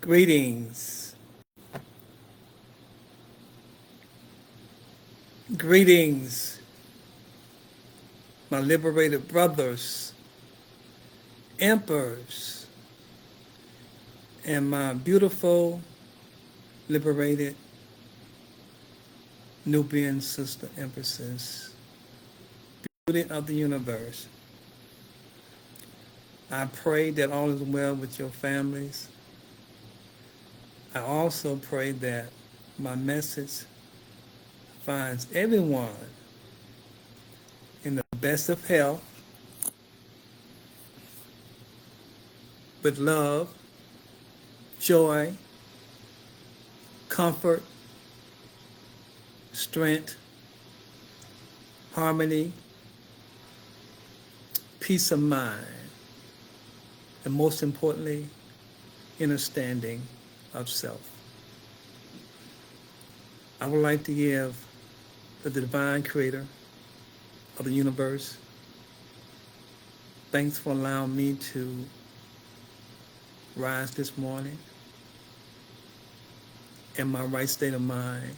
Greetings. Greetings, my liberated brothers, emperors, and my beautiful, liberated Nubian sister empresses, beauty of the universe. I pray that all is well with your families. I also pray that my message finds everyone in the best of health, with love, joy, comfort, strength, harmony, peace of mind, and most importantly, understanding of self. I would like to give the divine creator of the universe thanks for allowing me to rise this morning in my right state of mind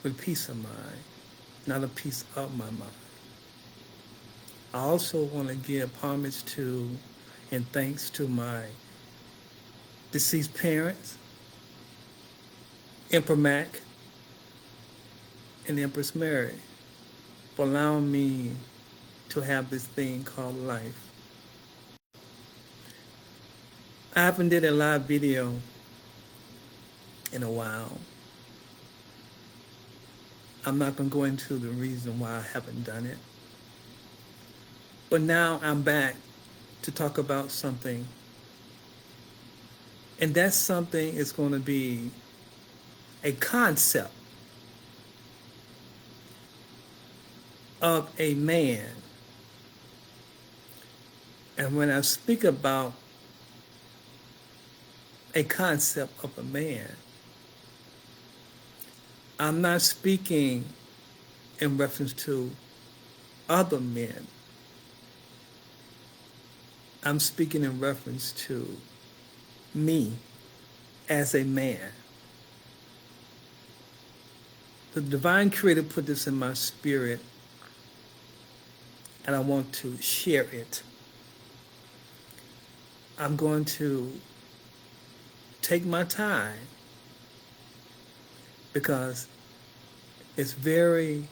with peace of mind, not a piece of my mind. I also want to give homage to and thanks to my deceased parents, Emperor Mac and Empress Mary, for allowing me to have this thing called life. I haven't did a live video in a while. I'm not going to go into the reason why I haven't done it. But now I'm back to talk about something. And that something is going to be a concept of a man. And when I speak about a concept of a man, I'm not speaking in reference to other men. I'm speaking in reference to me as a man. The divine creator put this in my spirit, and I want to share it. I'm going to take my time because it's very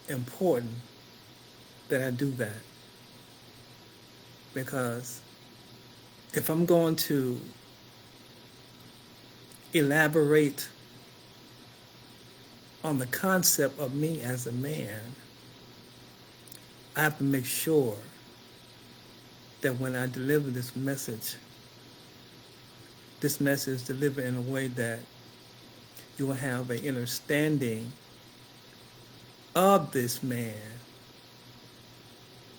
important that I do that. Because if I'm going to elaborate on the concept of me as a man, I have to make sure that when I deliver this message is delivered in a way that you will have an understanding of this man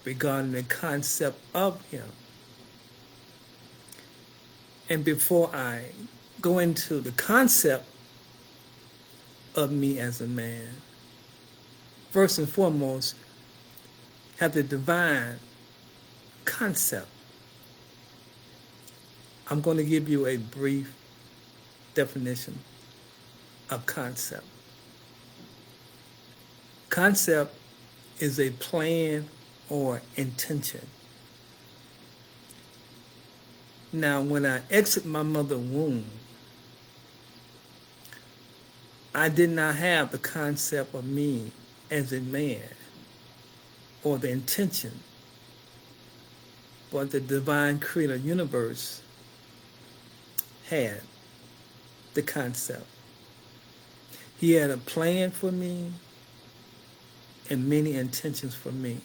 regarding the concept of him. And before I go into the concept of me as a man, first and foremost, have the divine concept. I'm going to give you a brief definition of concept. Concept is a plan or intention. Now, when I exit my mother's womb, I did not have the concept of me as a man or the intention, but the divine creator universe had the concept. He had a plan for me and many intentions for me.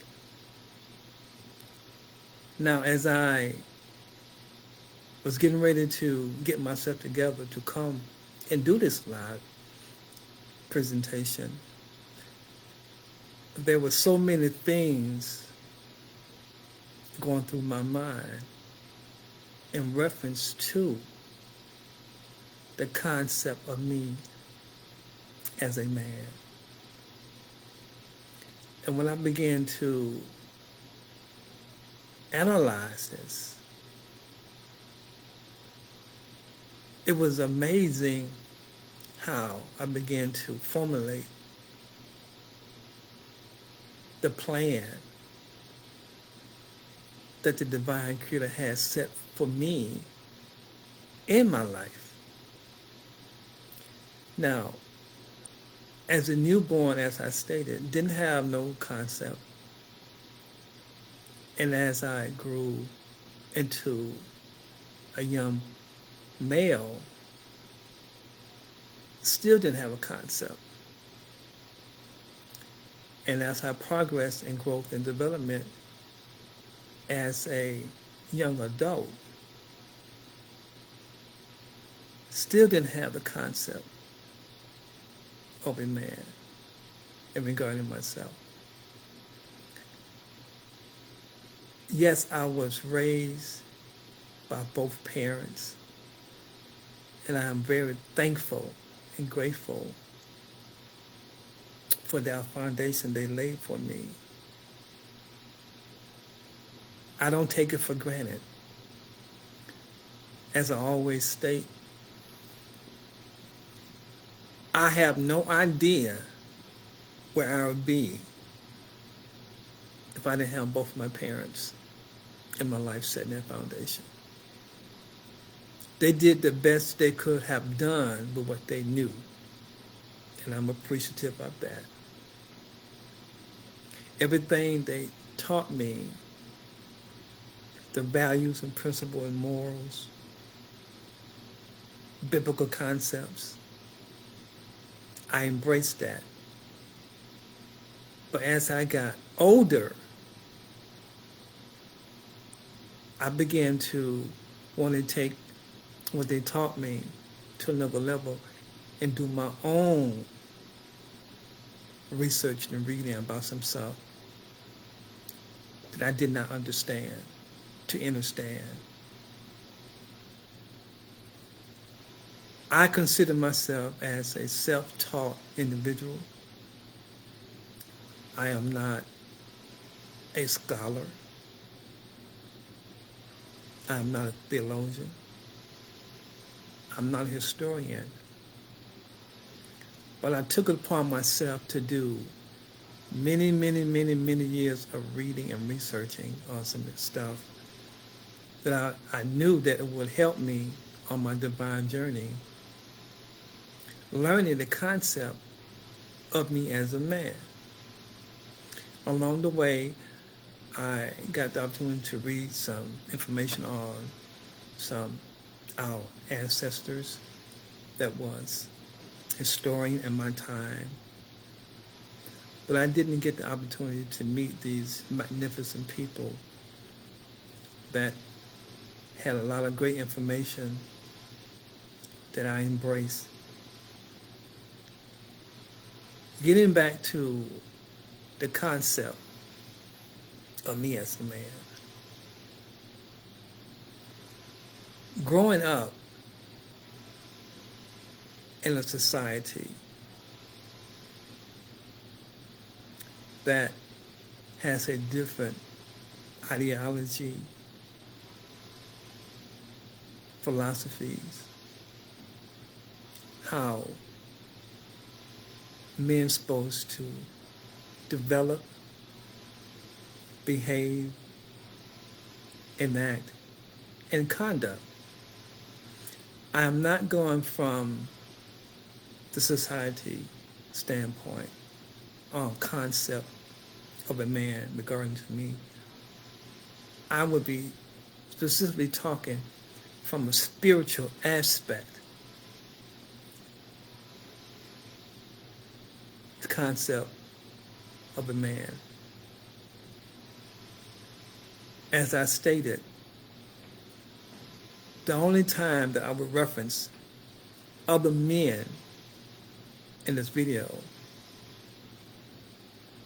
Now, as I was getting ready to get myself together to come and do this live presentation, there were so many things going through my mind in reference to the concept of me as a man. And when I began to analyze this, it was amazing how I began to formulate the plan that the divine creator has set for me in my life. Now, as a newborn, as I stated, didn't have no concept. And as I grew into a young male, still didn't have a concept. And as I progressed in growth and development as a young adult, still didn't have the concept of a man in regarding myself. Yes, I was raised by both parents, and I am very thankful and grateful for that foundation they laid for me. I don't take it for granted. As I always state, I have no idea where I would be if I didn't have both of my parents in my life setting that foundation. They did the best they could have done with what they knew, and I'm appreciative of that. Everything they taught me, the values and principles and morals, biblical concepts, I embraced that. But as I got older, I began to want to take what they taught me to another level and do my own research and reading about some stuff that I did not understand, to understand. I consider myself as a self-taught individual. I am not a scholar. I am not a theologian. I'm not a historian. But I took it upon myself to do many years of reading and researching on some stuff that I knew that it would help me on my divine journey, learning the concept of me as a man. Along the way, I got the opportunity to read some information on some our ancestors that was historian in my time. But I didn't get the opportunity to meet these magnificent people that had a lot of great information that I embrace. Getting back to the concept of me as a man. Growing up in a society that has a different ideology, philosophies, how men are supposed to develop, behave, enact, and conduct. I am not going from the society standpoint on concept of a man regarding to me. I would be specifically talking from a spiritual aspect. The concept of a man. As I stated, the only time that I would reference other men in this video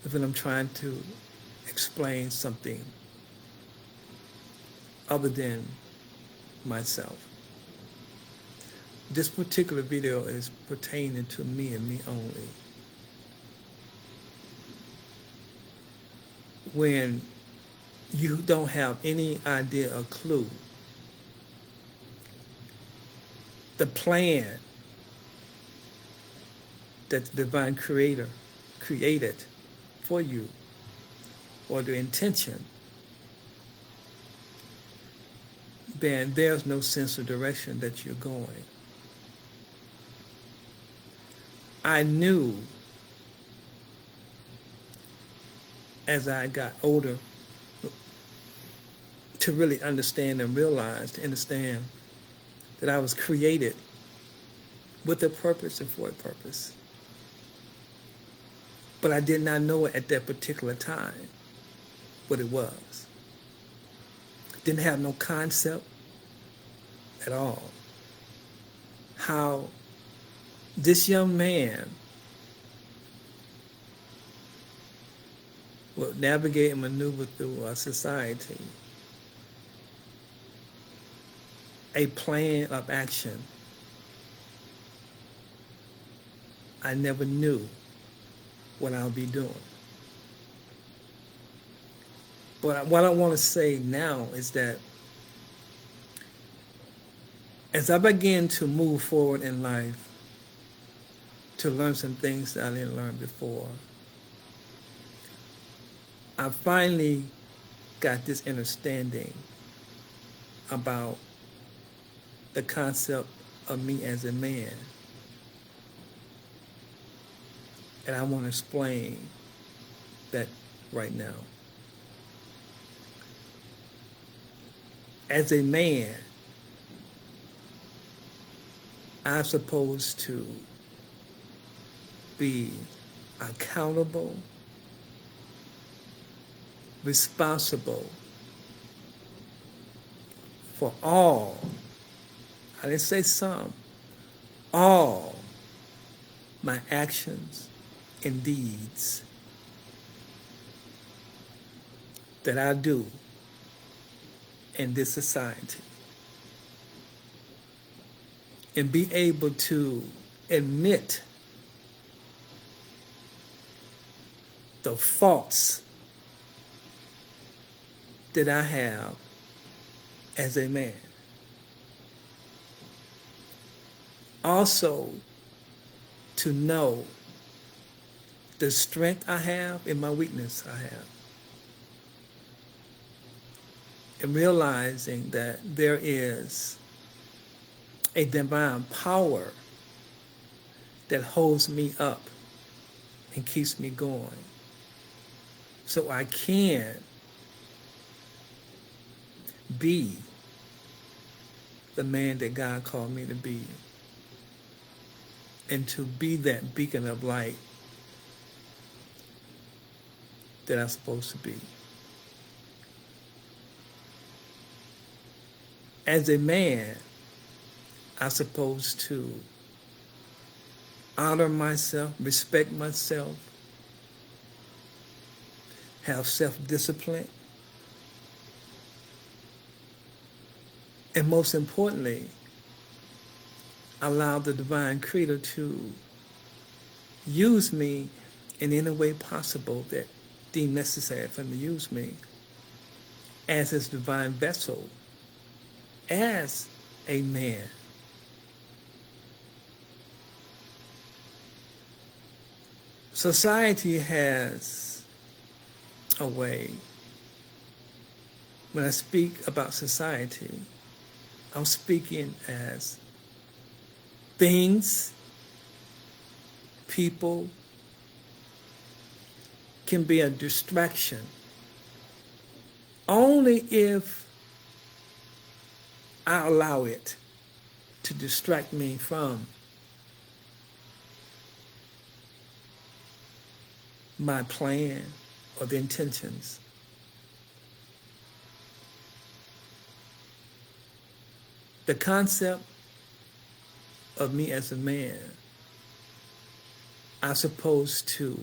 is when I'm trying to explain something other than myself. This particular video is pertaining to me and me only. When you don't have any idea or clue the plan that the divine creator created for you, or the intention, then there's no sense of direction that you're going. I knew as I got older to really understand and realize, to understand that I was created with a purpose and for a purpose. But I did not know it at that particular time, what it was. Didn't have no concept at all how this young man would navigate and maneuver through our society, a plan of action. I never knew what I'll be doing. But what I want to say now is that as I began to move forward in life, to learn some things that I didn't learn before, I finally got this understanding about the concept of me as a man. And I want to explain that right now. As a man, I'm supposed to be accountable, responsible for all, I didn't say some, all my actions and deeds that I do in this society, and be able to admit the faults that I have as a man. Also, to know the strength I have and my weakness I have. And realizing that there is a divine power that holds me up and keeps me going, so I can be the man that God called me to be, and to be that beacon of light that I'm supposed to be. As a man, I'm supposed to honor myself, respect myself, have self-discipline, and most importantly, allow the divine creator to use me in any way possible that deemed necessary for him to use me as his divine vessel, as a man. Society has a way. When I speak about society, I'm speaking as things, people can be a distraction only if I allow it to distract me from my plan or the intentions. The concept of me as a man, I'm supposed to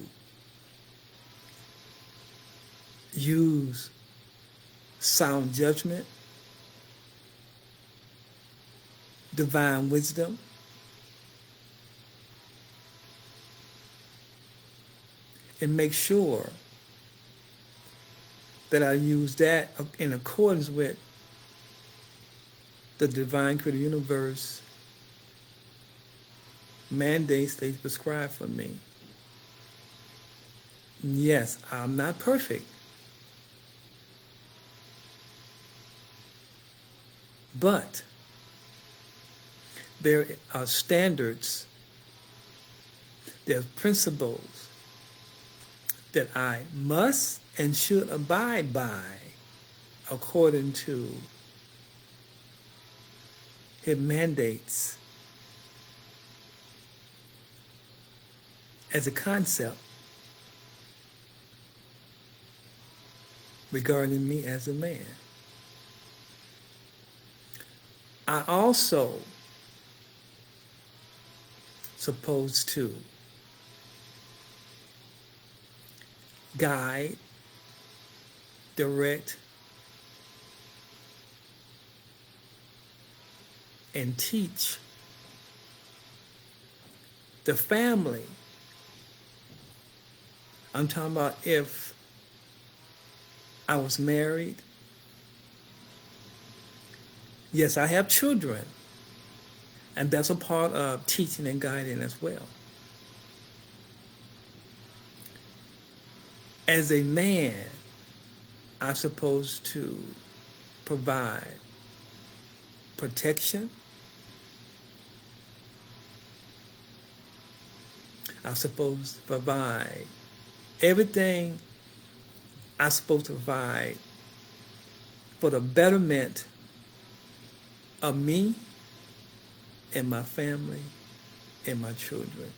use sound judgment, divine wisdom, and make sure that I use that in accordance with the divine creator universe mandates they prescribe for me. Yes, I'm not perfect, but there are standards, there are principles that I must and should abide by according to his mandates as a concept regarding me as a man. I also supposed to guide, direct, and teach the family. I'm talking about if I was married. Yes, I have children, and that's a part of teaching and guiding as well. As a man, I'm supposed to provide protection. I'm supposed to provide everything I'm supposed to provide for the betterment of me and my family and my children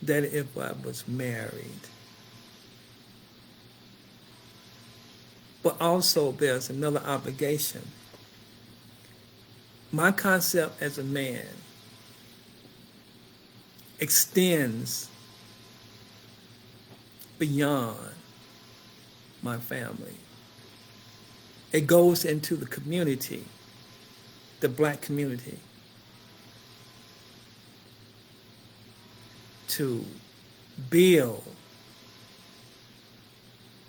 than if I was married. But also there's another obligation. My concept as a man extends beyond my family. It goes into the community, the Black community, to build,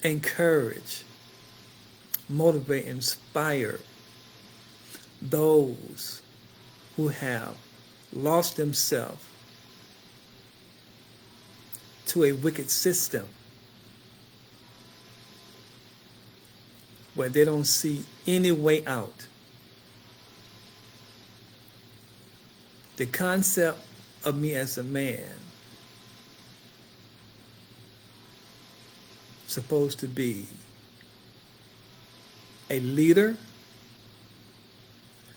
encourage, motivate, inspire those who have lost themselves to a wicked system where they don't see any way out. The concept of me as a man supposed to be a leader,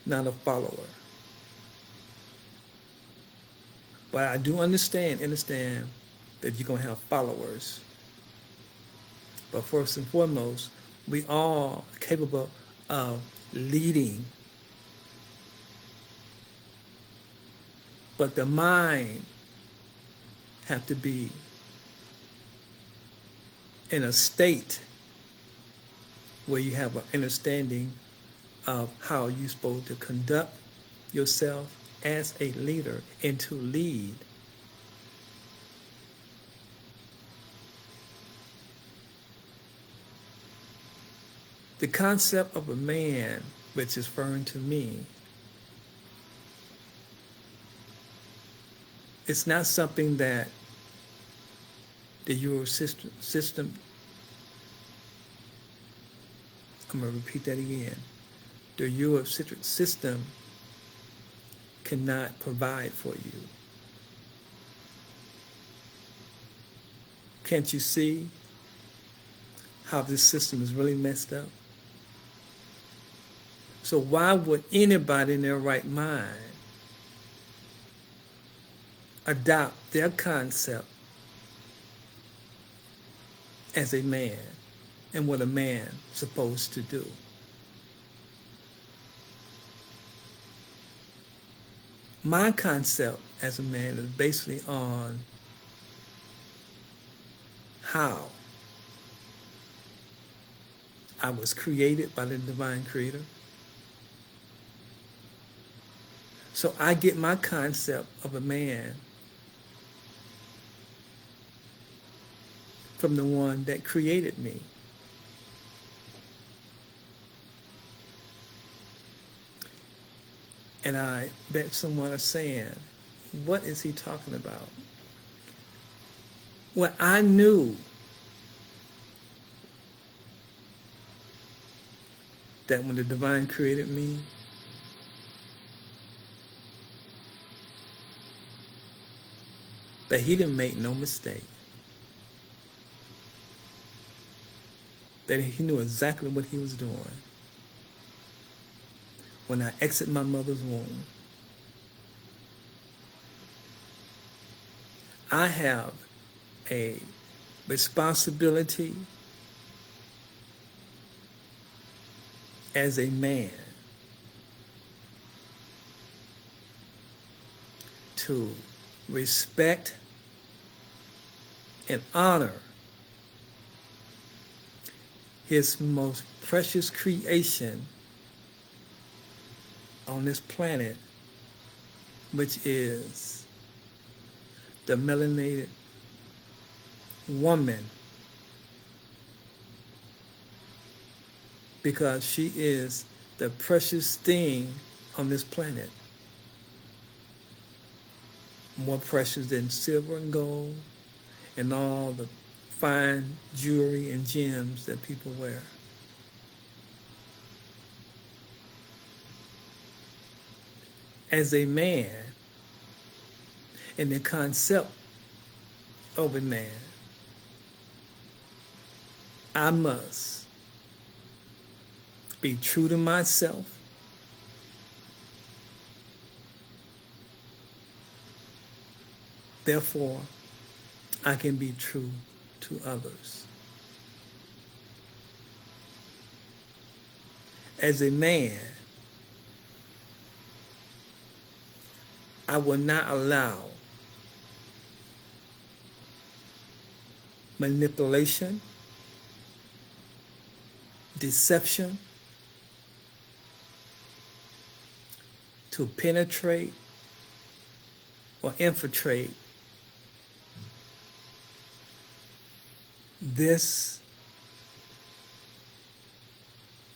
not a follower. But I do understand that you're going to have followers. But first and foremost, we are capable of leading. But the mind have to be in a state where you have an understanding of how you're supposed to conduct yourself as a leader and to lead. The concept of a man, which is referring to me, it's not something that the Euro system, I'm going to repeat that again. The Eurocentric system cannot provide for you. Can't you see how this system is really messed up? So why would anybody in their right mind adopt their concept as a man and what a man is supposed to do? My concept as a man is basically on how I was created by the divine creator. So I get my concept of a man from the one that created me. And I bet someone is saying, What is he talking about? Well, I knew that when the divine created me, that he didn't make no mistake. That he knew exactly what he was doing. When I exit my mother's womb, I have a responsibility as a man to respect and honor his most precious creation on this planet, which is the melanated woman, because she is the precious thing on this planet, more precious than silver and gold and all the fine jewelry and gems that people wear. As a man, in the concept of a man, I must be true to myself, therefore I can be true to others. As a man, I will not allow manipulation, deception to penetrate or infiltrate this,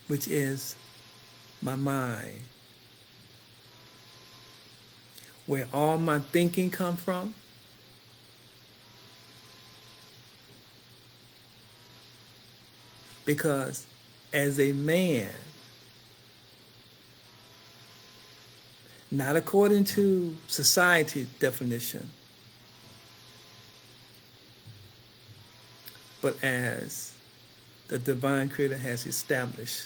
which is my mind, where all my thinking come from, because as a man, not according to society's definition, but as the divine creator has established,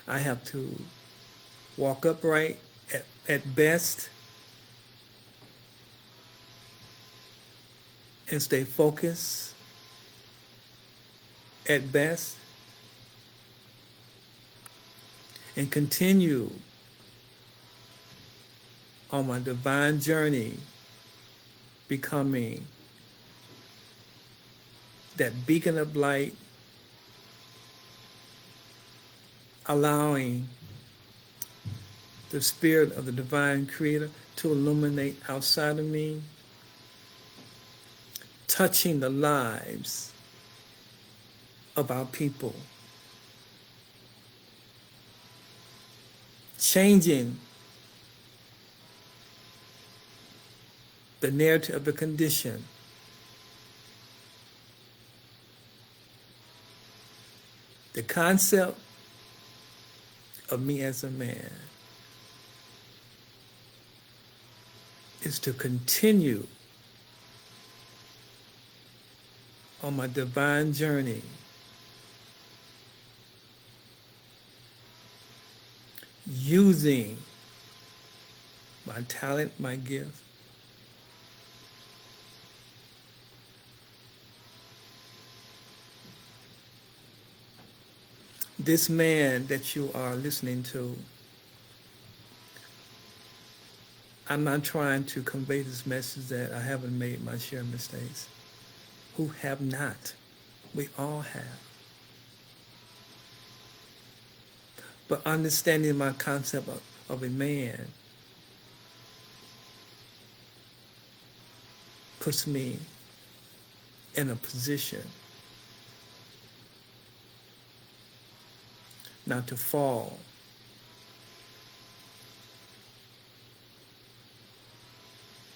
I have to walk upright at best and stay focused at best, and continue on my divine journey, becoming that beacon of light, allowing the spirit of the divine creator to illuminate outside of me, touching the lives of our people, changing the narrative of the condition, the concept of me as a man is to continue on my divine journey, using my talent, my gift, this man that you are listening to, I'm not trying to convey this message that I haven't made my share of mistakes. Who have not? We all have. But understanding my concept of a man puts me in a position not to fall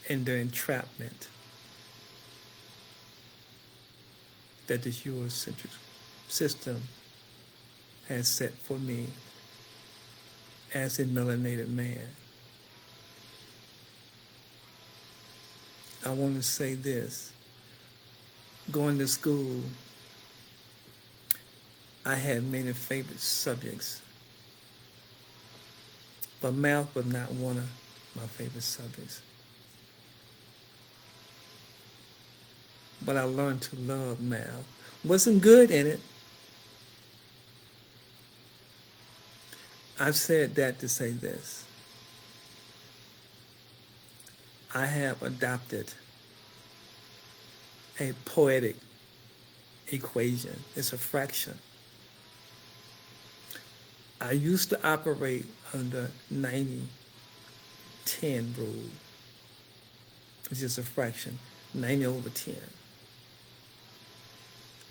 and the entrapment that the Eurocentric system has set for me as a melanated man. I want to say this. Going to school, I had many favorite subjects, but math was not one of my favorite subjects. But I learned to love math. Wasn't good in it. I've said that to say this. I have adopted a poetic equation. It's a fraction. I used to operate under 90-10 rule, which is a fraction, 90 over 10,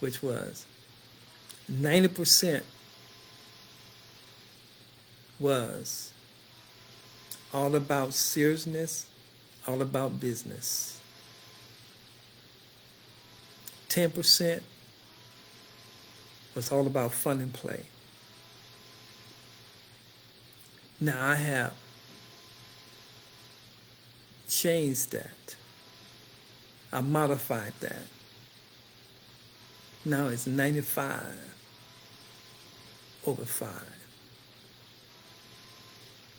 which was 90% was all about seriousness, all about business. 10% was all about fun and play. Now I have changed that. I modified that. Now it's 95 over 5,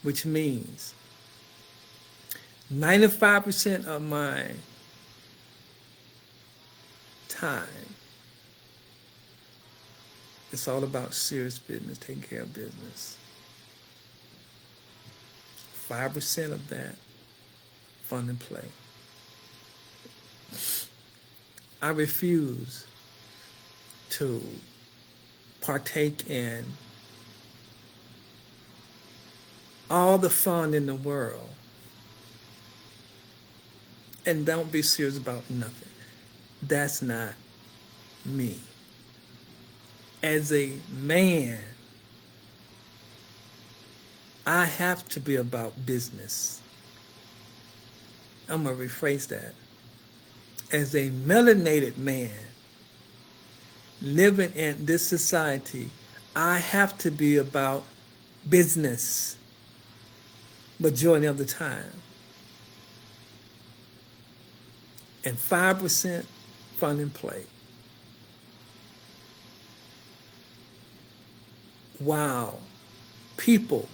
which means 95% of my time, it's all about serious business, taking care of business. 5% of that, fun and play. I refuse to partake in all the fun in the world and don't be serious about nothing. That's not me. As a man, I have to be about business. I'm going to rephrase that. As a melanated man living in this society, I have to be about business majority of the time. And 5% fun and play. Wow. People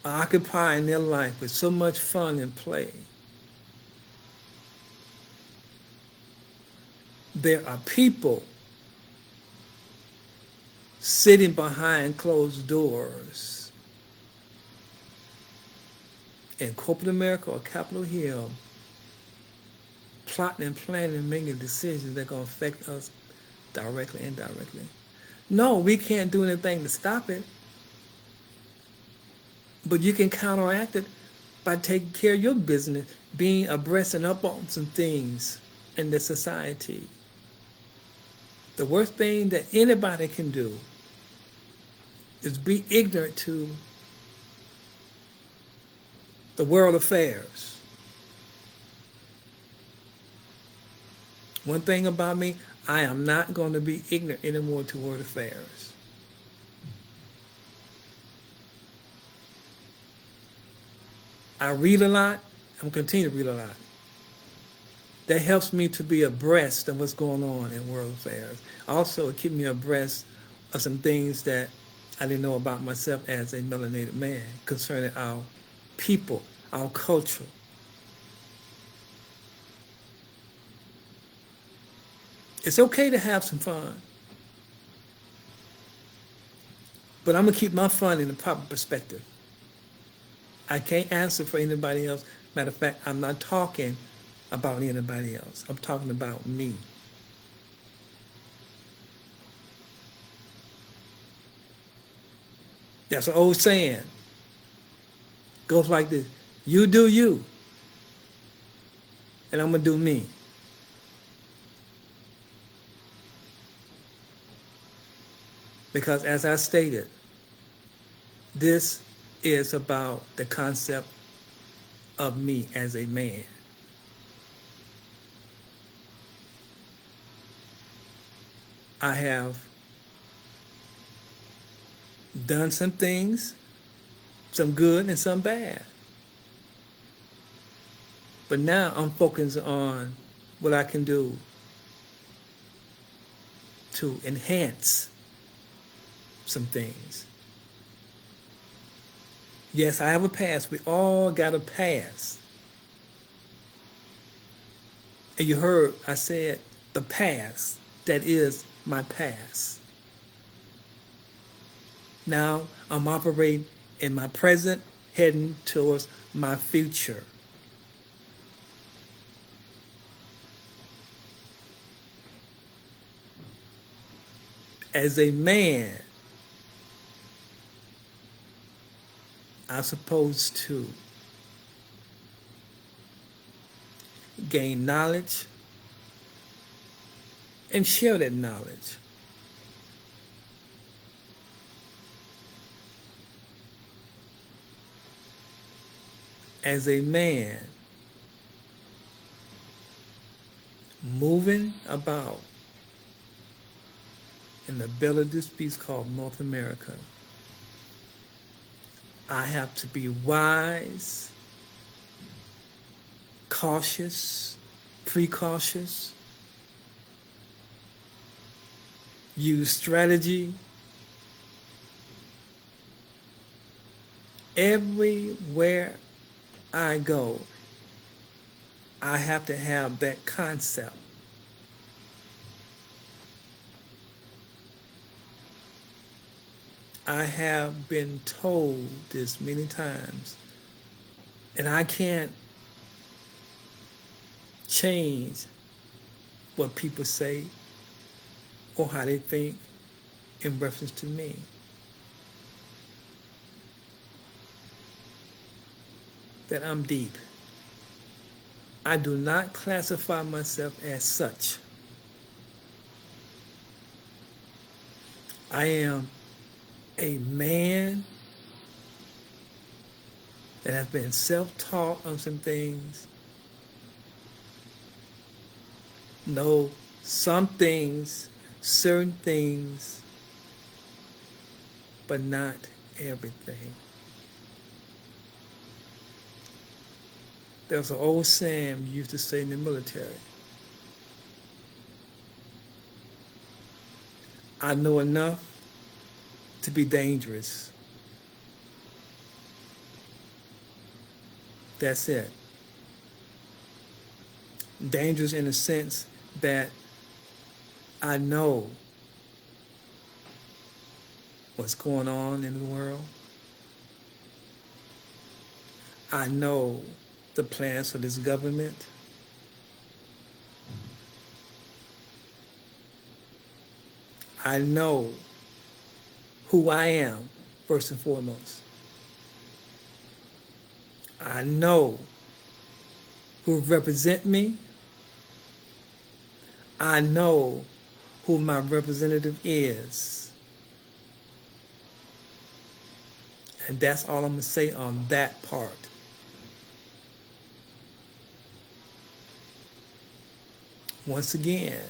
are occupying their life with so much fun and play. There are people sitting behind closed doors in corporate America or Capitol Hill, plotting and planning and making decisions that are going to affect us directly and indirectly. No, we can't do anything to stop it. But you can counteract it by taking care of your business, being abreast and up on some things in the society. The worst thing that anybody can do is be ignorant to the world affairs. One thing about me, I am not going to be ignorant anymore to world affairs. I read a lot. I'm going to continue to read a lot. That helps me to be abreast of what's going on in world affairs. Also, it keeps me abreast of some things that I didn't know about myself as a melanated man concerning our people, our culture. It's okay to have some fun. But I'm going to keep my fun in the proper perspective. I can't answer for anybody else. Matter of fact, I'm not talking about anybody else. I'm talking about me. That's an old saying. Goes like this. You do you. And I'm going to do me. Because as I stated, this is about the concept of me as a man. I have done some things, some good and some bad. But now I'm focused on what I can do to enhance some things. Yes, I have a past. We all got a past. And you heard I said the past. That is my past. Now I'm operating in my present, heading towards my future. As a man, I'm supposed to gain knowledge and share that knowledge. As a man, moving about in the belly of this beast called North America, I have to be wise, cautious, precautious, use strategy. Everywhere I go, I have to have that concept. I have been told this many times, and I can't change what people say or how they think in reference to me. That I'm deep. I do not classify myself as such. I am a man that has been self-taught on some things, know some things, certain things, but not everything. There's an old saying we used to say in the military. I know enough to be dangerous. That's it. Dangerous in the sense that I know what's going on in the world. I know the plans for this government. I know who I am, first and foremost. I know who represent me. I know who my representative is. And that's all I'm going to say on that part. Once again,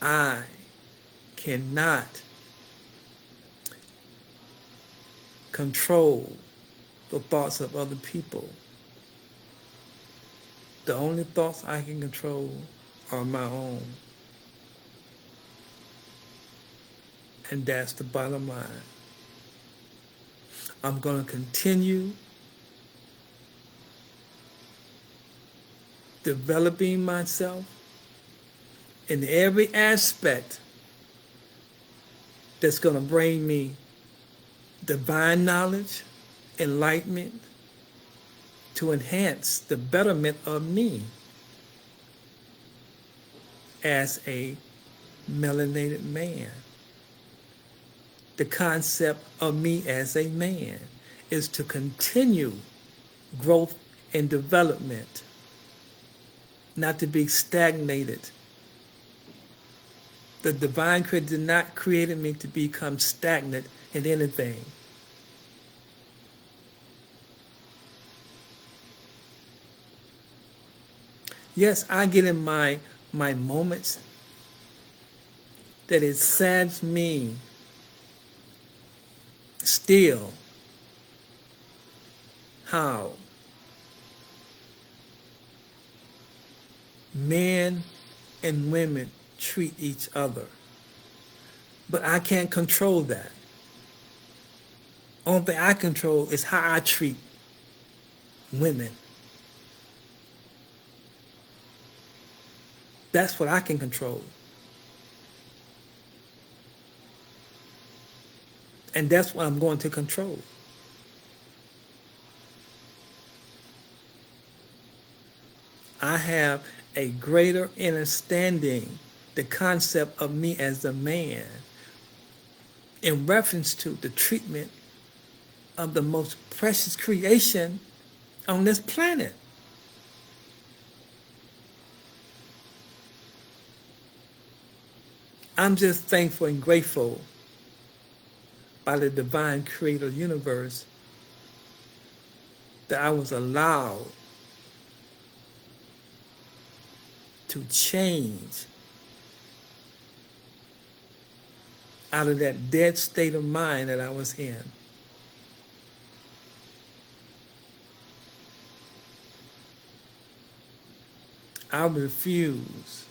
I cannot control the thoughts of other people. The only thoughts I can control are my own. And that's the bottom line. I'm going to continue developing myself in every aspect that's going to bring me divine knowledge, enlightenment, to enhance the betterment of me as a melanated man. The concept of me as a man is to continue growth and development, not to be stagnated. The divine creator did not create me to become stagnant in anything. Yes, I get in my moments that it saddens me still how men and women treat each other. But I can't control that. Only thing I control is how I treat women. That's what I can control. And that's what I'm going to control. I have a greater understanding, the concept of me as a man, in reference to the treatment of the most precious creation on this planet. I'm just thankful and grateful by the divine creator universe that I was allowed to change out of that dead state of mind that I was in. I refuse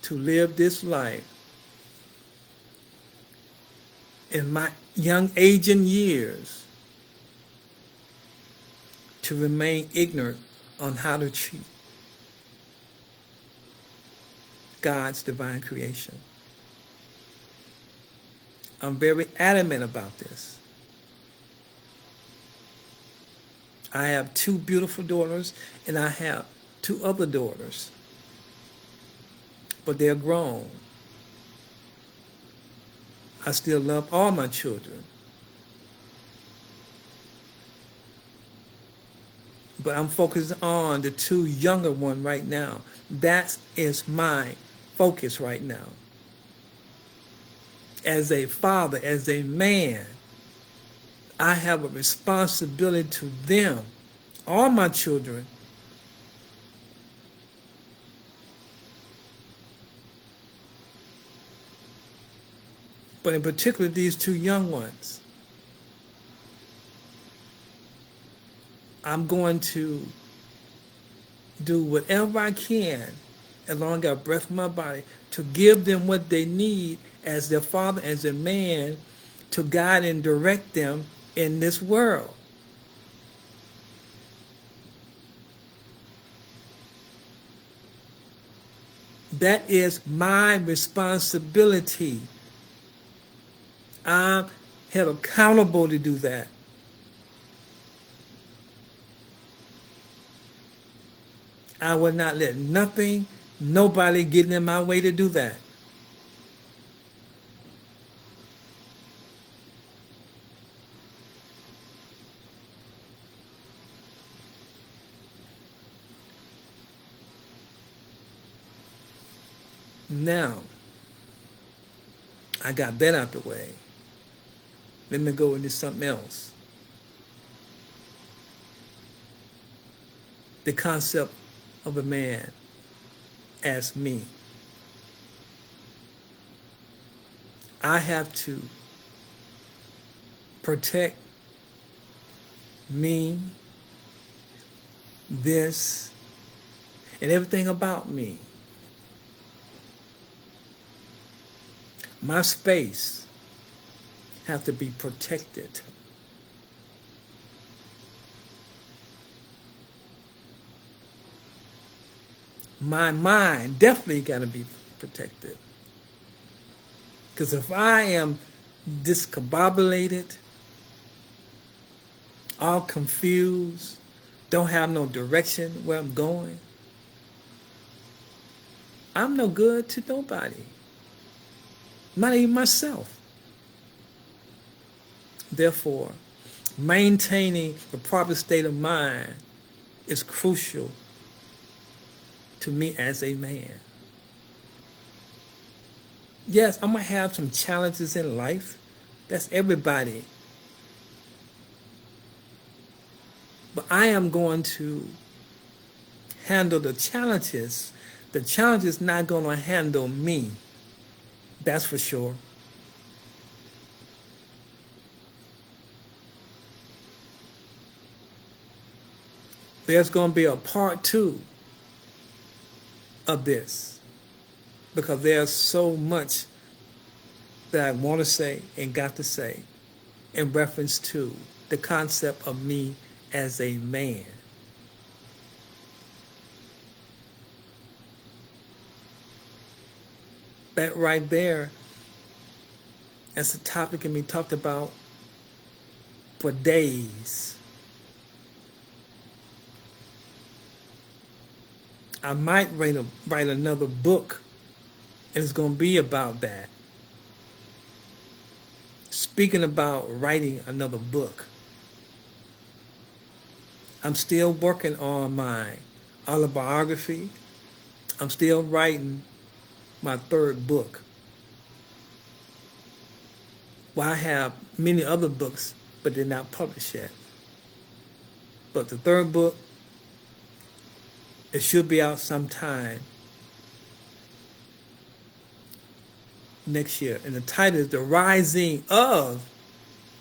to live this life in my young age and years to remain ignorant on how to treat God's divine creation. I'm very adamant about this. I have 2 beautiful daughters, and I have 2 other daughters, but they're grown. I still love all my children, but I'm focused on the 2 younger ones right now. That is my focus right now. As a father, as a man, I have a responsibility to them, all my children, but in particular these 2 young ones. I'm going to do whatever I can, as long as I have breath in my body, to give them what they need as their father, as a man, to guide and direct them in this world. That is my responsibility. I'm held accountable to do that. I will not let nothing, nobody get in my way to do that. Now, I got that out the way. Let me go into something else. The concept of a man as me. I have to protect me, this, and everything about me. My space have to be protected. My mind definitely got to be protected. Because if I am discombobulated, all confused, don't have no direction where I'm going, I'm no good to nobody. Not even myself. Therefore, maintaining the proper state of mind is crucial to me as a man. Yes, I'm going to have some challenges in life. That's everybody. But I am going to handle the challenges not going to handle me. That's for sure. There's going to be a part 2 of this, because there's so much that I want to say and got to say in reference to the concept of me as a man. That right there, that's a topic can be talked about for days. I might write another book, and it's going to be about that. Speaking about writing another book, I'm still working on my autobiography. I'm still writing my 3rd book. Well, I have many other books, but they're not published yet. But the 3rd book, it should be out sometime next year. And the title is The Rising of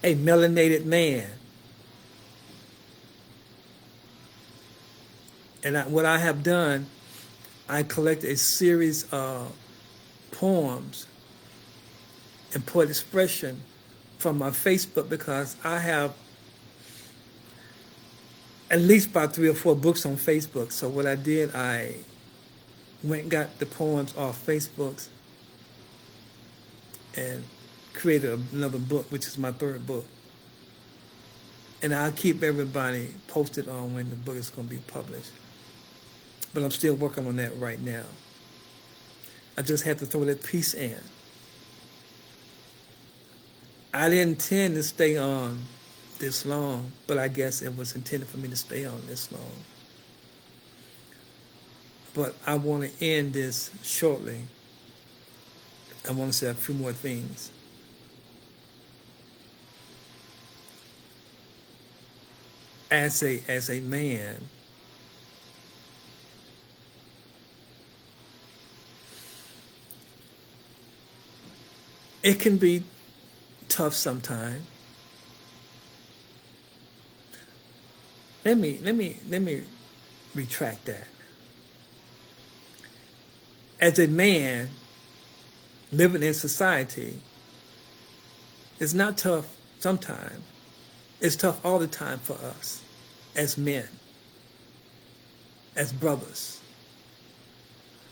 a Melanated Man. And what I have done, I collected a series of poems and poet expression from my Facebook, because I have at least about 3 or 4 books on Facebook. So what I did, I went and got the poems off Facebook and created another book, which is my 3rd book. And I'll keep everybody posted on when the book is going to be published. But I'm still working on that right now. I just had to throw that piece in. I didn't intend to stay on this long, but I guess it was intended for me to stay on this long. But I want to end this shortly. I want to say a few more things. As a man, it can be tough sometimes. Let me retract that. As a man living in society, it's not tough sometimes. It's tough all the time for us as men, as brothers,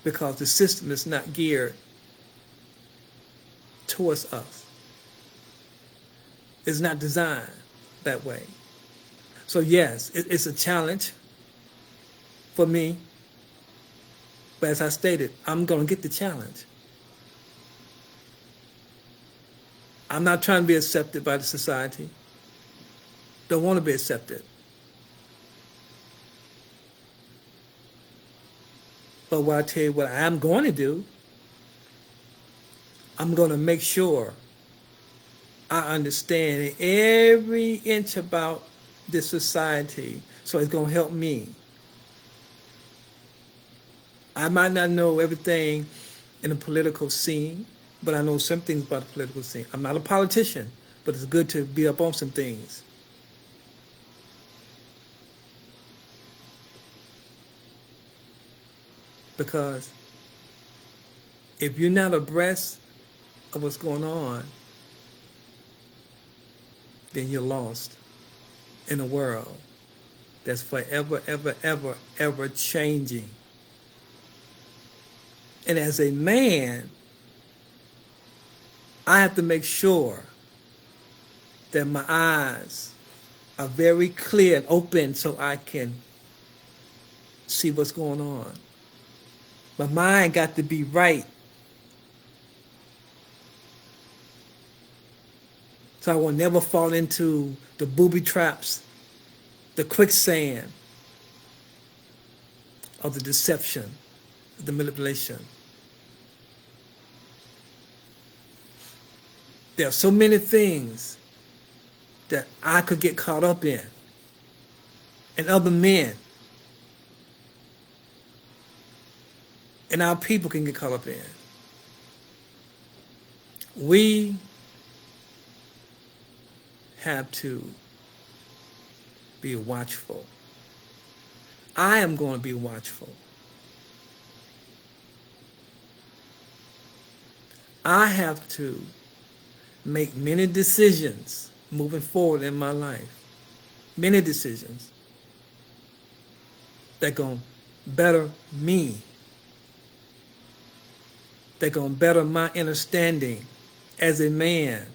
because the system is not geared towards us. It's not designed that way. So yes, it's a challenge for me. But as I stated, I'm going to get the challenge. I'm not trying to be accepted by the society. Don't want to be accepted. But what I tell you, what I am going to do, I'm going to make sure I understand every inch about this society, so it's going to help me. I might not know everything in the political scene, but I know some things about the political scene. I'm not a politician, but it's good to be up on some things. Because if you're not abreast of what's going on, then you're lost in a world that's forever, ever, ever, ever changing. And as a man, I have to make sure that my eyes are very clear and open so I can see what's going on. My mind got to be right, so I will never fall into the booby traps, the quicksand of the deception, the manipulation. There are so many things that I could get caught up in, and other men. and our people can get caught up in. We have to be watchful. I am going to be watchful. I have to make many decisions moving forward in my life. Many decisions that going to better me. That going to better my understanding as a man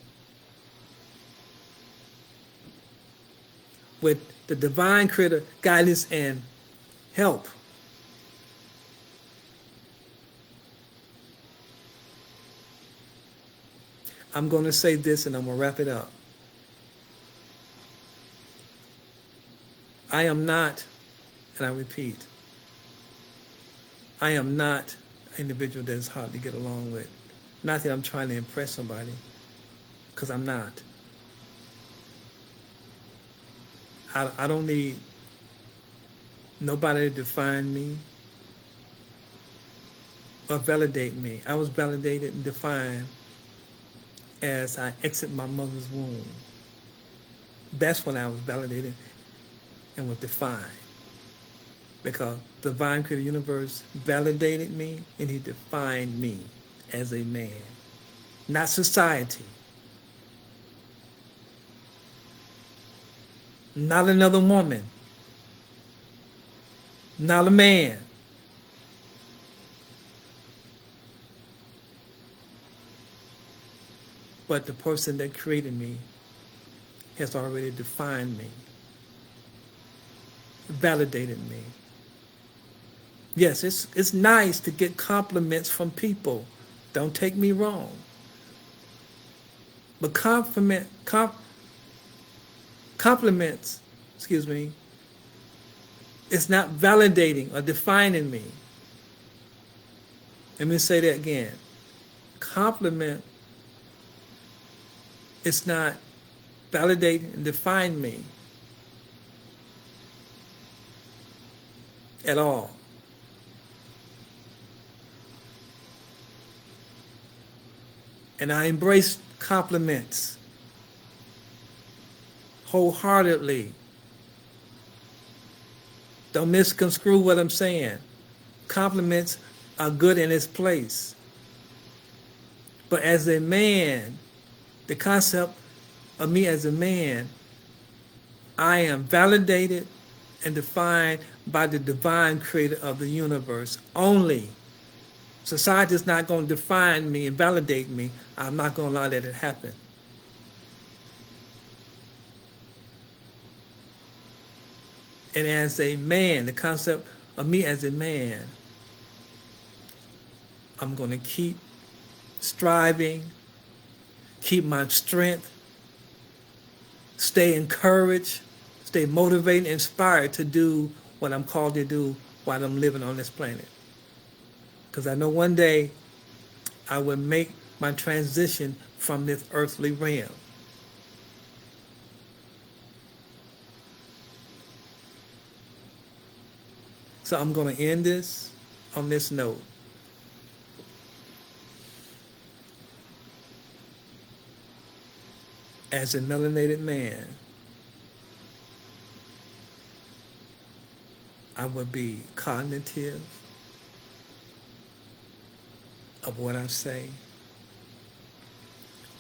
with the divine creator guidance and help. I'm going to say this and I'm going to wrap it up. I am not, and I repeat, I am not an individual that is hard to get along with. Not that I'm trying to impress somebody, because I'm not. I don't need nobody to define me or validate me. I was validated and defined as I exit my mother's womb. That's when I was validated and was defined. Because the divine creator universe validated me and he defined me as a man. Not society. Not another woman. Not a man. But the person that created me has already defined me, validated me. Yes, it's nice to get compliments from people. Don't take me wrong. But compliments, it's not validating or defining me. Let me say that again. Compliment, it's not validating and define me at all. And I embrace compliments wholeheartedly. Don't misconstrue what I'm saying. Compliments are good in its place. But as a man, the concept of me as a man, I am validated and defined by the divine creator of the universe only. Society is not going to define me and validate me. I'm not going to allow that to happen. And as a man, the concept of me as a man, I'm going to keep striving, keep my strength, stay encouraged, stay motivated, inspired to do what I'm called to do while I'm living on this planet. Because I know one day I will make my transition from this earthly realm. So I'm going to end this on this note. As a melanated man, I will be cognitive of what I say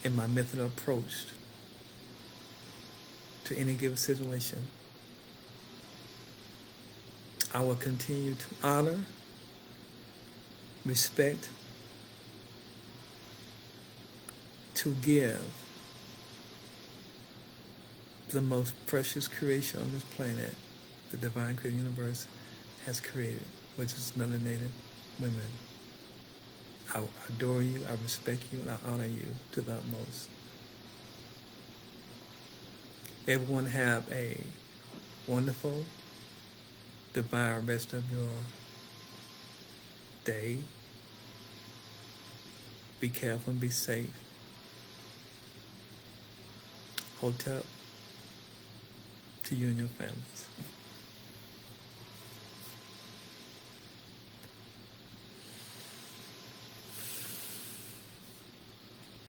in my method of approach to any given situation. I will continue to honor, respect, to give the most precious creation on this planet the divine creator universe has created, which is melanated women. I adore you, I respect you, and I honor you to the utmost. Everyone have a wonderful, divine rest of your day. Be careful and be safe. Hotel to you and your families.